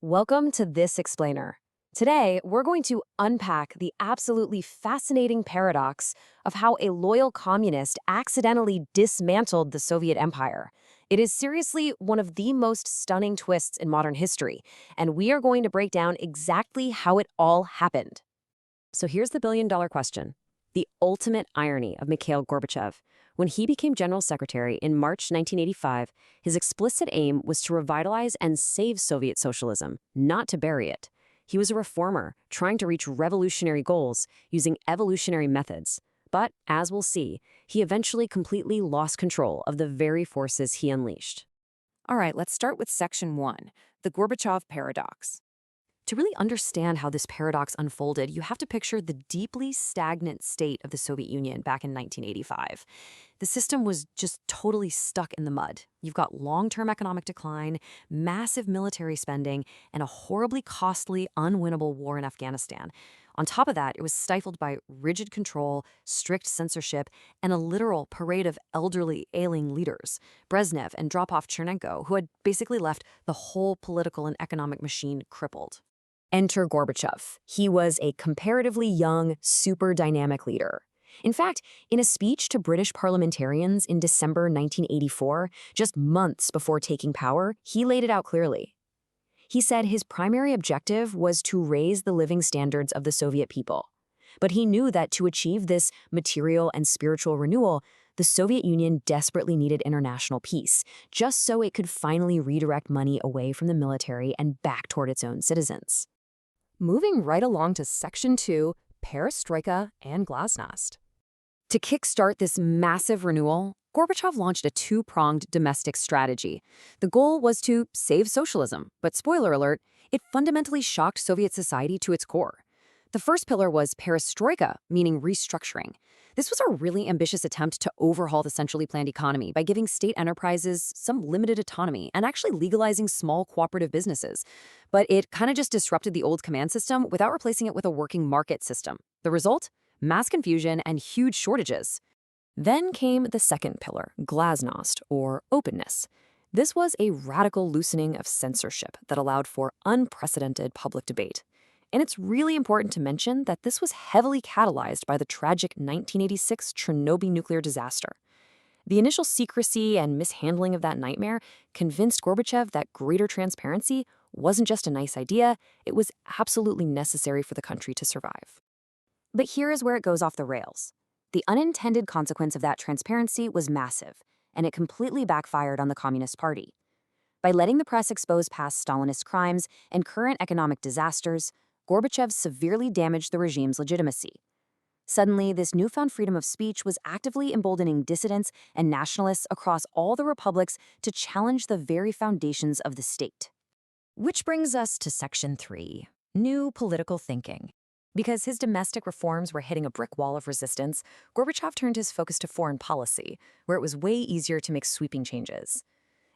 Welcome to This Explainer. Today, we're going to unpack the absolutely fascinating paradox of how a loyal communist accidentally dismantled the Soviet Empire. It is seriously one of the most stunning twists in modern history, and we are going to break down exactly how it all happened. So here's the billion-dollar question. The ultimate irony of Mikhail Gorbachev. When he became General Secretary in March 1985, his explicit aim was to revitalize and save Soviet socialism, not to bury it. He was a reformer, trying to reach revolutionary goals using evolutionary methods. But, as we'll see, he eventually completely lost control of the very forces he unleashed. All right, let's start with Section 1, the Gorbachev paradox. To really understand how this paradox unfolded, you have to picture the deeply stagnant state of the Soviet Union back in 1985. The system was just totally stuck in the mud. You've got long-term economic decline, massive military spending, and a horribly costly, unwinnable war in Afghanistan. On top of that, it was stifled by rigid control, strict censorship, and a literal parade of elderly, ailing leaders, Brezhnev and Drop-Off Chernenko, who had basically left the whole political and economic machine crippled. Enter Gorbachev. He was a comparatively young, super dynamic leader. In fact, in a speech to British parliamentarians in December 1984, just months before taking power, he laid it out clearly. He said his primary objective was to raise the living standards of the Soviet people. But he knew that to achieve this material and spiritual renewal, the Soviet Union desperately needed international peace, just so it could finally redirect money away from the military and back toward its own citizens. Moving right along to Section 2, Perestroika and Glasnost. To kickstart this massive renewal, Gorbachev launched a two-pronged domestic strategy. The goal was to save socialism, but spoiler alert, it fundamentally shocked Soviet society to its core. The first pillar was perestroika, meaning restructuring. This was a really ambitious attempt to overhaul the centrally planned economy by giving state enterprises some limited autonomy and actually legalizing small cooperative businesses. But it kind of just disrupted the old command system without replacing it with a working market system. The result? Mass confusion and huge shortages. Then came the second pillar, Glasnost, or openness. This was a radical loosening of censorship that allowed for unprecedented public debate. And it's really important to mention that this was heavily catalyzed by the tragic 1986 Chernobyl nuclear disaster. The initial secrecy and mishandling of that nightmare convinced Gorbachev that greater transparency wasn't just a nice idea, it was absolutely necessary for the country to survive. But here is where it goes off the rails. The unintended consequence of that transparency was massive, and it completely backfired on the Communist Party. By letting the press expose past Stalinist crimes and current economic disasters, Gorbachev severely damaged the regime's legitimacy. Suddenly, this newfound freedom of speech was actively emboldening dissidents and nationalists across all the republics to challenge the very foundations of the state. Which brings us to Section 3, New Political Thinking. Because his domestic reforms were hitting a brick wall of resistance, Gorbachev turned his focus to foreign policy, where it was way easier to make sweeping changes.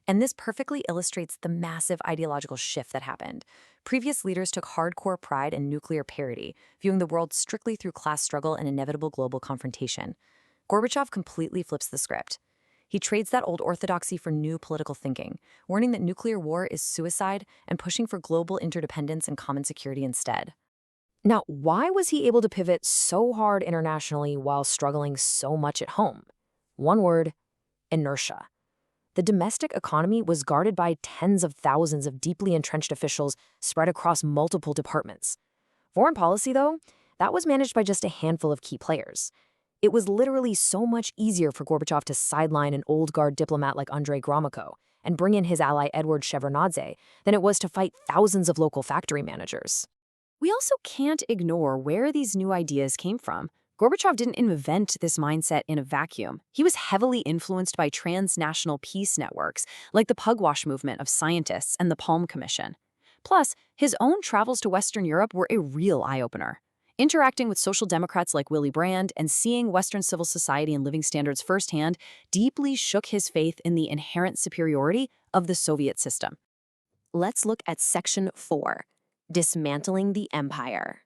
And this perfectly illustrates the massive ideological shift that happened. Previous leaders took hardcore pride in nuclear parity, viewing the world strictly through class struggle and inevitable global confrontation. Gorbachev completely flips the script. He trades that old orthodoxy for new political thinking, warning that nuclear war is suicide and pushing for global interdependence and common security instead. Now, why was he able to pivot so hard internationally while struggling so much at home? One word: inertia. The domestic economy was guarded by tens of thousands of deeply entrenched officials spread across multiple departments. Foreign policy, though, that was managed by just a handful of key players. It was literally so much easier for Gorbachev to sideline an old-guard diplomat like Andrei Gromyko and bring in his ally Eduard Shevardnadze than it was to fight thousands of local factory managers. We also can't ignore where these new ideas came from. Gorbachev didn't invent this mindset in a vacuum. He was heavily influenced by transnational peace networks, like the Pugwash movement of scientists and the Palm Commission. Plus, his own travels to Western Europe were a real eye-opener. Interacting with social democrats like Willy Brandt and seeing Western civil society and living standards firsthand deeply shook his faith in the inherent superiority of the Soviet system. Let's look at Section 4, Dismantling the Empire.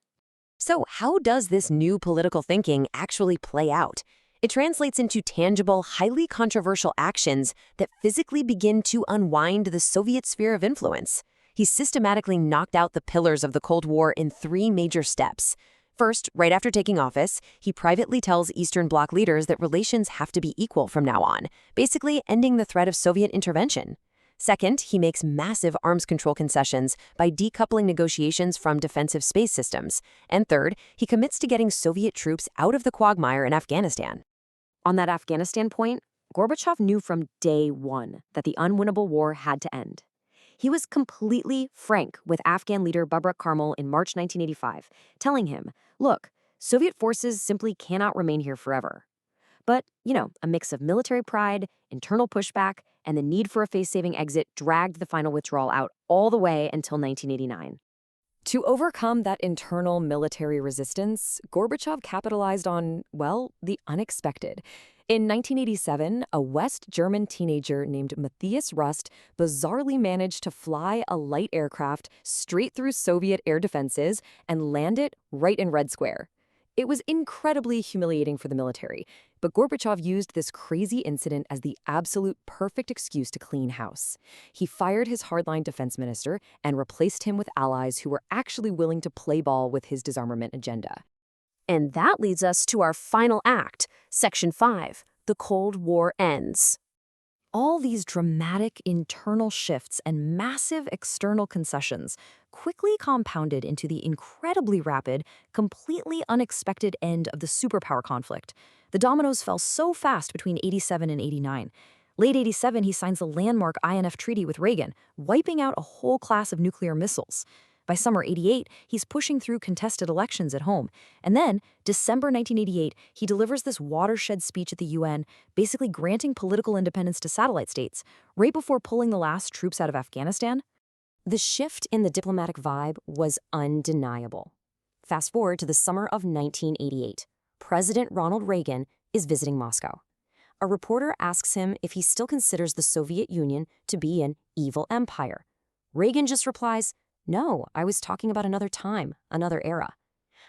So how does this new political thinking actually play out? It translates into tangible, highly controversial actions that physically begin to unwind the Soviet sphere of influence. He systematically knocked out the pillars of the Cold War in 3 major steps. First, right after taking office, he privately tells Eastern Bloc leaders that relations have to be equal from now on, basically ending the threat of Soviet intervention. Second, he makes massive arms control concessions by decoupling negotiations from defensive space systems. And third, he commits to getting Soviet troops out of the quagmire in Afghanistan. On that Afghanistan point, Gorbachev knew from day one that the unwinnable war had to end. He was completely frank with Afghan leader Babrak Karmal in March 1985, telling him, look, Soviet forces simply cannot remain here forever. But, a mix of military pride, internal pushback, and the need for a face-saving exit dragged the final withdrawal out all the way until 1989. To overcome that internal military resistance, Gorbachev capitalized on, well, the unexpected. In 1987, a West German teenager named Matthias Rust bizarrely managed to fly a light aircraft straight through Soviet air defenses and land it right in Red Square. It was incredibly humiliating for the military, but Gorbachev used this crazy incident as the absolute perfect excuse to clean house. He fired his hardline defense minister and replaced him with allies who were actually willing to play ball with his disarmament agenda. And that leads us to our final act, Section 5, the Cold War ends. All these dramatic internal shifts and massive external concessions quickly compounded into the incredibly rapid, completely unexpected end of the superpower conflict. The dominoes fell so fast between 87 and 89. Late 87, he signs the landmark INF treaty with Reagan, wiping out a whole class of nuclear missiles. By summer 88, he's pushing through contested elections at home. And then, December 1988, he delivers this watershed speech at the UN, basically granting political independence to satellite states, right before pulling the last troops out of Afghanistan. The shift in the diplomatic vibe was undeniable. Fast forward to the summer of 1988. President Ronald Reagan is visiting Moscow. A reporter asks him if he still considers the Soviet Union to be an evil empire. Reagan just replies, "No, I was talking about another time, another era."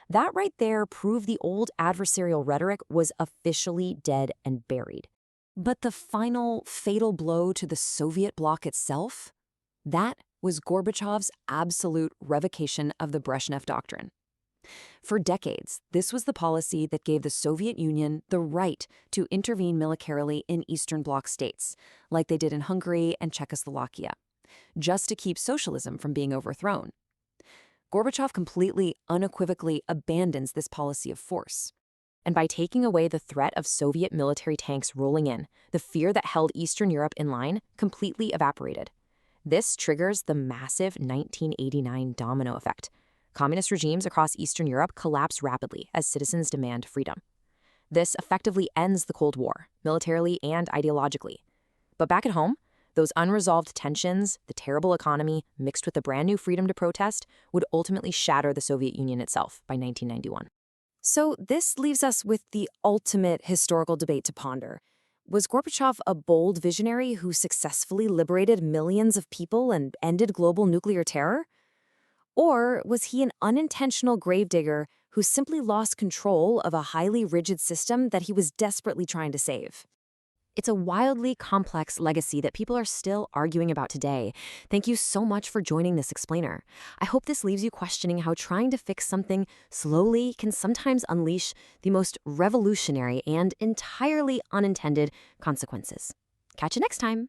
That right there proved the old adversarial rhetoric was officially dead and buried. But the final fatal blow to the Soviet bloc itself? That was Gorbachev's absolute revocation of the Brezhnev Doctrine. For decades, this was the policy that gave the Soviet Union the right to intervene militarily in Eastern Bloc states, like they did in Hungary and Czechoslovakia, just to keep socialism from being overthrown. Gorbachev completely, unequivocally abandons this policy of force. And by taking away the threat of Soviet military tanks rolling in, the fear that held Eastern Europe in line completely evaporated. This triggers the massive 1989 domino effect. Communist regimes across Eastern Europe collapse rapidly as citizens demand freedom. This effectively ends the Cold War, militarily and ideologically. But back at home, those unresolved tensions, the terrible economy, mixed with the brand new freedom to protest, would ultimately shatter the Soviet Union itself by 1991. So this leaves us with the ultimate historical debate to ponder. Was Gorbachev a bold visionary who successfully liberated millions of people and ended global nuclear terror? Or was he an unintentional gravedigger who simply lost control of a highly rigid system that he was desperately trying to save? It's a wildly complex legacy that people are still arguing about today. Thank you so much for joining this explainer. I hope this leaves you questioning how trying to fix something slowly can sometimes unleash the most revolutionary and entirely unintended consequences. Catch you next time.